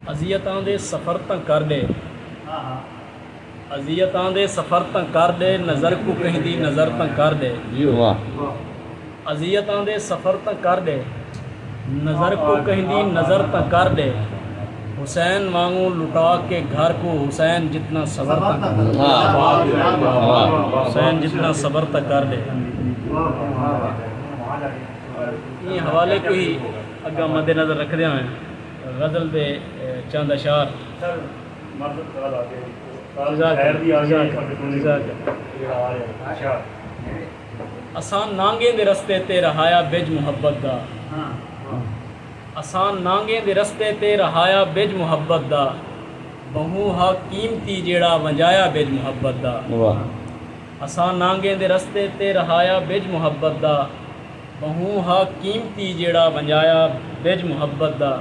अज़ियतां दे सफ़र तां कर दे, अज़ियतां दे सफ़र तां कर दे, नज़र को कहीं दी नज़र तां कर दे। अज़ियतां दे सफ़र तां कर दे, नज़र को कहीं दी नज़र तां कर दे। हुसैन वांगू लुटा के घर को, हुसैन जितना सबर तक कर दे, हुसैन जितना सबर तक कर दे। ये हवाले को ही अगा मद्देनज़र रखते हैं गज़ल दे चंद अशार। असान नांगे दे रस्ते ते रहाया बिज मुहब्बत दा, असान नांगे दे रस्ते ते रहाया बिज मुहब्बत दा। बहु हा कीमती जेड़ा वंजाया बिज मुहब्बत दा। असान नांगे दे रस्ते ते रहाया बिज मुहब्बत दा। बहु हा कीमती जेड़ा वंजाया बिज मुहब्बत दा।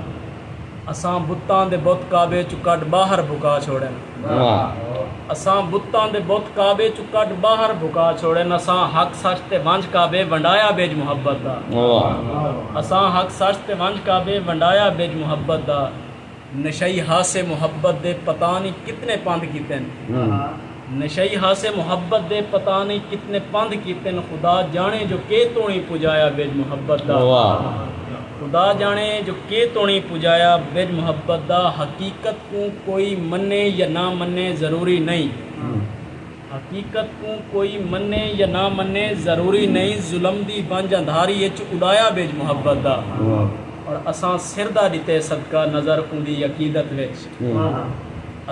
असां बुत्तां दे बुत काबे चु कड बाहर भुका छोड़न, असां बुत्तां दे बुत काबे चु कड बाहर भुका छोड़न। असां हक सच ते वंज काबे वंडाया बिज मुहब्बत दा। असां हक सच ते वंज काबे वंडाया बिज मुहब्बत दा। नशई हासे मुहब्बत दे पता नहीं कितने पंध कीतन, नशई हासे मुहब्बत दे पता नहीं कितने पंध कीतन। खुदा जाने जो के तोणी पुजाया बिज मुहब्बत दा, खुदा जाने जो के तोणी पुजाया बिज मुहब्बत दा। हकीकत को कोई मन्ने या ना मन्ने ज़रूरी नहीं, हकीकत को कोई मन्ने या ना मन्ने ज़रूरी नहीं। जुल्म दी बंज अंधारी इच उड़ाया बिज मुहब्बत दा। और असां सिरदा दिते सदका नज़र उंदी अकीदत विच,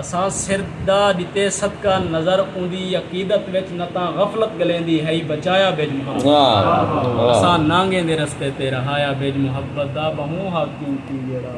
असां सिरदा दिते सदका नज़र उंदी अकीदत विच। न तां गफलत गलेंदी है बचाया बिज मुहब्बत। असां नांगे दे रस्ते ते रहाया बिज मुहब्बत दा। बहु हा कीमती जेड़ा